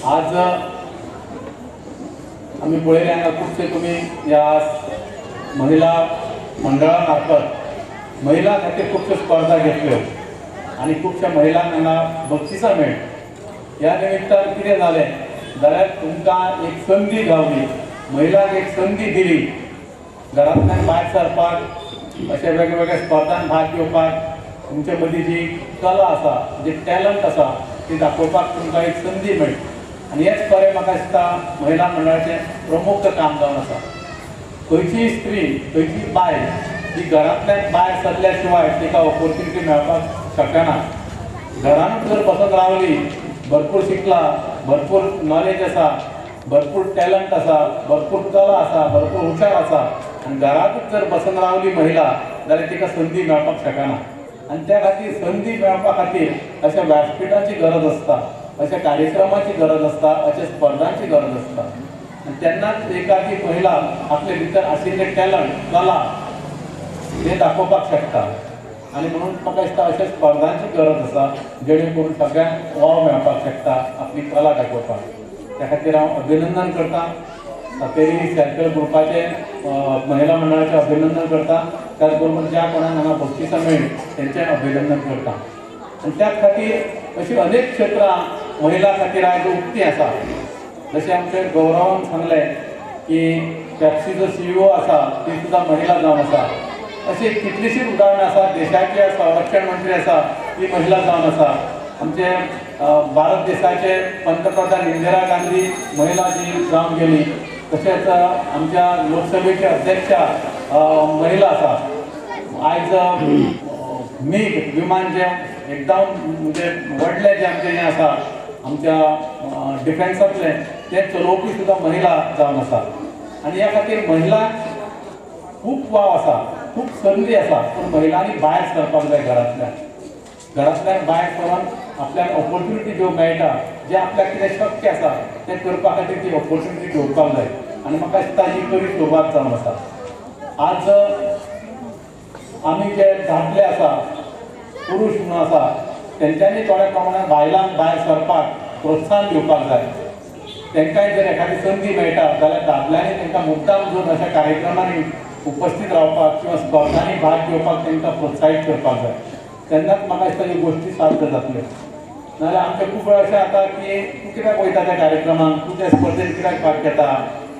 आज आम्ही पळयलें हांगा खुबशे तुमी ह्या महिला मंडळा मार्फत महिला खातीर खुबश्यो स्पर्धा घेतल्यो आनी खुबश्या महिलांक हांगा बक्षिसां मेळ्ळीं। ह्या निमित्तान कितें जालें जाल्यार तुमकां एक संदी गावली, महिलांक एक संदी दिली घरांतल्यान भायर सरपाक, अशा वेगवेगळ्या स्पर्धांत भाग घेवपाक, तुमचे मदीं जी कला आसा, जे टॅलंट आसा ती दाखोवपाक तुमकां एक संदी मेळ्ळी। आनी हेच खरें म्हाका दिसता महिला मंडळाचें प्रमुख काम जावन आसा। खंयचीय स्त्री, खंयचीय बायल जी घरांतल्यान भायर सरल्या शिवाय तिका ऑपॉर्च्युनिटी मेळपाक शकना। घरांत जर बसून रावली, भरपूर शिकला, भरपूर नॉलेज आसा, भरपूर टॅलंट आसा, भरपूर कला आसा, भरपूर हुशार आसा आनी घरांतूच जर बसून रावली महिला जाल्यार तिका संदी मेळपाक शकना। आनी त्या खातीर संदी मेळपा खातीर अशा व्यासपीठाची गरज आसता, अशा कार्यक्रमाची गरज आसता, अशा स्पर्धांची गरज आसता। आनी तेन्नाच एखादी महिला आपले भितर आशिल्ले टॅलंट, कला हे दाखोवपाक शकता। आनी म्हणून म्हाका दिसता अशा स्पर्धांची गरज आसा जेणे करून सगळ्यांक वाव मेळपाक शकता आपली कला दाखोवपाक। त्या खातीर हांव अभिनंदन करता सातेरी सेल्फ हेल्प ग्रुपाचे महिला मंडळाचें अभिनंदन करता। त्याच बरोबर ज्या कोणाक हांगा बक्षिसां मेळ्ळीं तेंचें अभिनंदन करता। आनी त्याच खातीर अशीं अनेक क्षेत्रां महिला खातीर आयज उक्तीं आसा। जशें आमचे गौरवान सांगलें की पेप्सीचो CEO आसा ती सुद्दां महिला जावन आसा। अशी कितलीशीच उदाहरणां आसा। देशाचे संरक्षण मंत्री आसा ती महिला जावन आसा। आमचे भारत देशाचे पंतप्रधान इंदिरा गांधी महिला जी जावन गेली। तशेंच आमच्या लोकसभेचे अध्यक्षा महिला आसा। आयज मिग विमान जे एकदम म्हणजे व्हडलें जे आमचें हें आसा आमच्या डिफेन्सांतलें तें चलोवपी सुद्दां महिला जावन आसा। आनी ह्या खातीर महिलांक खूब वाव आसा, खूब संदी आसा, पूण महिलांनी भायर सरपाक जाय। घरांतल्यान भायर सरून आपल्याक ऑपॉर्च्युनिटी ज्यो मेळटा, जे आपल्याक कितें शक्य आसा तें करपा खातीर ती ऑपॉर्च्युनिटी घेवपाक जाय। आनी म्हाका दिसता ही बरी सुरवात जावन आसा। आज आमी जे दादले आसा, पुरुश म्हणून आसा, तेंच्यांनी थोड्या प्रमाणात बायलांक भायर सरपाक प्रोत्साहन दिवपाक जाय। तेंकांय जर एखादी संदी मेळटा जाल्यार दादल्यांनी तेंकां मुद्दाम घेवन अशा कार्यक्रमांनी उपस्थित रावपाक किंवा स्पर्धांनी भाग घेवपाक तेंकां प्रोत्साहीत करपाक जाय। तेन्नाच म्हाका दिसता ह्यो गोश्टी साध्य जातल्यो। नाजाल्यार आमचे खूब वेळ अशें जाता की तूं कित्याक वयता त्या कार्यक्रमांक, तूं त्या स्पर्धेंत कित्याक भाग घेता,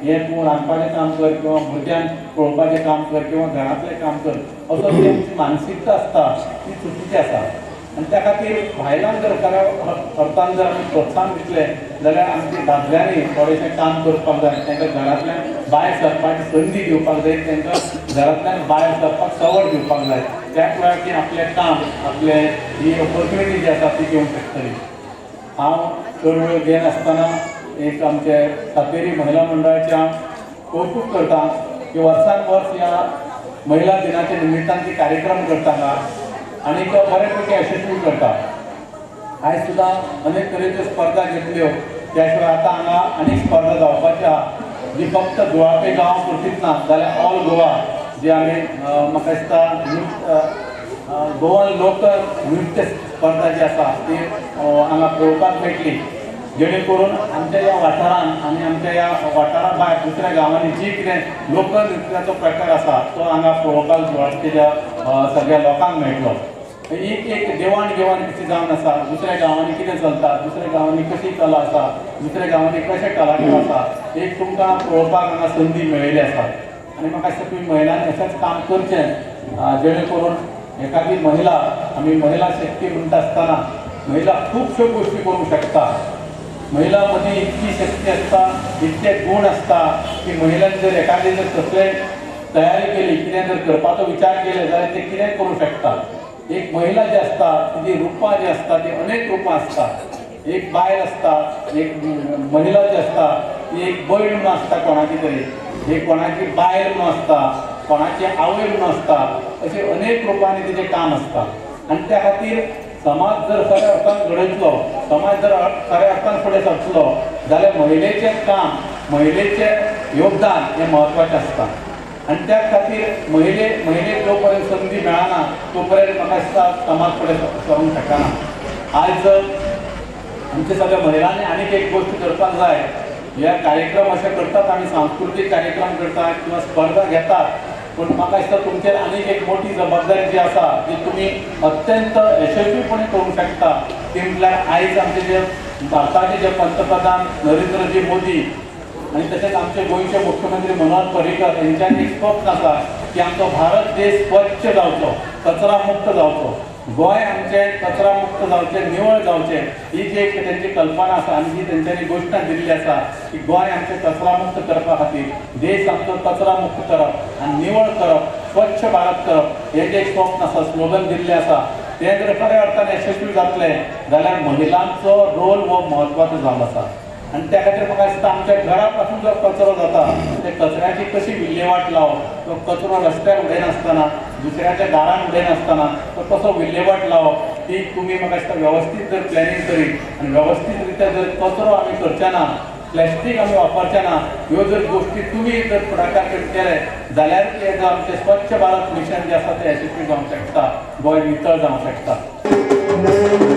हें तूं रांदपाचें काम कर किंवा भुरग्यांक पळोवपाचें काम कर किंवा घरांतलें काम कर, असो जी आमची मानसिकता आसता ती चुकीची आसा। आनी त्या खातीर बायलांक जर खऱ्या अर्थान जर आमी प्रोत्साहन दितलें जाल्यार आमच्या दादल्यांनी थोडेशें काम करपाक जाय। तांकां घरांतल्यान भायर सरपाची संदी दिवपाक जाय, तांकां घरांतल्यान भायर सरपाक सवड दिवपाक जाय। त्याच वेळार ती आपलें काम, आपले ही ऑपॉर्च्युनिटी जी आसा ती घेवंक शकतली। हांव चळवळ घेयन आसतना एक आमचे सातेरी महिला मंडळाच्या कौतुक करता की वर्सान वर्स ह्या महिला दिनाच्या निमित्तान ती कार्यक्रम करता हांगा आनी तो बऱ्यापैकी यशस्वी करता। आयज सुद्दां अनेक तरेच्यो स्पर्धा घेतल्यो, त्या शिवाय आतां हांगा आनीक स्पर्धा जावपाची आसा जी फक्त गुवाहाटी गांव पुरतीच ना जाल्यार ऑल गोवा जी आमी म्हाका दिसता गोवन लोकल नृत्य स्पर्धा जी आसा ती हांगा पळोवपाक मेळटली। जेणे करून आमच्या ह्या वाठारांत आनी आमच्या ह्या वाठारा भायर दुसऱ्या गांवांनी जी कितें लोकल नृत्याचो प्रकार आसा तो हांगा पळोवपाक गुवाहाटीच्या सगळ्या लोकांक मेळटलो। एक देवाण घेवाण कशी जावन आसा, दुसऱ्या गांवांनी कितें चलता, दुसऱ्या गांवांनी कशी कला आसा, दुसऱ्या गांवांनी कशे कलाकार आसा, एक तुमकां पळोवपाक हांगा संदी मेळिल्ली आसा। आनी म्हाका दिसता तुमी महिलांनी अशेंच काम करचें जेणे करून एखादी महिला, आमी महिला शक्ती म्हणटा आसतना महिला खुबश्यो गोश्टी करूंक शकता। महिला मदीं इतकी शक्ती आसता, इतके गुण आसता की महिलांनी जर एखादी जर कसलेय तयारी केली, कितें जर करपाचो विचार केले जाल्यार ते कितेंय करूं शकता। एक महिला जी आसता तिची रुपां जी आसता ती अनेक रुपां आसता। एक बायल आसता, एक महिला जी आसता ती एक बैल म्हणून आसता कोणाची तरी, एक कोणाची बायल म्हणून आसता, कोणाची आवय म्हणून आसता, अशें अनेक रुपांनी तिचें काम आसता। आनी त्या खातीर समाज जर खऱ्या अर्थान घडयतलो, समाज जर खऱ्या अर्थान फुडें सरतलो जाल्यार महिलेचें काम, महिलेचें योगदान हें म्हत्वाचें आसता। आनी त्या खातीर महिलेक जो पर्यंत संदी मेळना तो पर्यंत म्हाका दिसता समाज फुडें सरूंक शकना। आयज आमच्या सगळ्या महिलांनी आनीक एक गोष्ट करपाक जाय. हे कार्यक्रम असे करतात, आम्ही सांस्कृतिक कार्यक्रम करतात किंवा स्पर्धा घेतात, पण म्हाका दिसता तुमचेर आनीक एक मोठी जबाबदारी जी आसा ती तुम्ही अत्यंत यशस्वीपणे करूंक शकता. ती म्हटल्यार आयज आमचे जे भारताचे जे पंतप्रधान नरेंद्रजी मोदी आणि तसेच आमचे गोंयचे मुख्यमंत्री मनोहर पर्रीकर यांच्यान एक स्वप्न आसा की आमचो भारत देश स्वच्छ जावचो, कचरा मुक्त जावचो, गोंय आमचें कचरा मुक्त जावचें, निवळ जावचें, ही जी एक त्यांची कल्पना आसा आणि जी तेंच्यांनी घोशणा दिल्ली आसा की गोंय आमचें कचरा मुक्त करपा खातीर, देश आमचो कचरा मुक्त करप आनी निवळ करप, स्वच्छ भारत करप, हें जें एक स्वप्न आसा, स्लोगन दिल्लें आसा, तें जर खऱ्या अर्थान यशस्वी जातलें जाल्यार महिलांचो रोल हो म्हत्वाचो जावन आसा. आणि त्या खातीर म्हाका दिसता आमच्या घरा पासून जो कचरो जाता त्या कचऱ्याची कशी विल्हेवाट लावप, तो कचरो रस्त्यार उडयनासतना, दुसऱ्याच्या दारान उडयनासतना तो कसो विल्हेवाट लावप, ती तुमी म्हाका दिसता व्यवस्थीत जर प्लॅनिंग करीत आनी व्यवस्थीत रित्या जर कचरो आमी करचे ना, प्लॅस्टीक आमी वापरचे ना, ह्यो जर गोश्टी तुमी जर फुडाकार केले जाल्यार हे जो आमचें स्वच्छ भारत मिशन जें आसा तें यशस्वी जावंक शकता, गोंय नितळ जावंक शकता.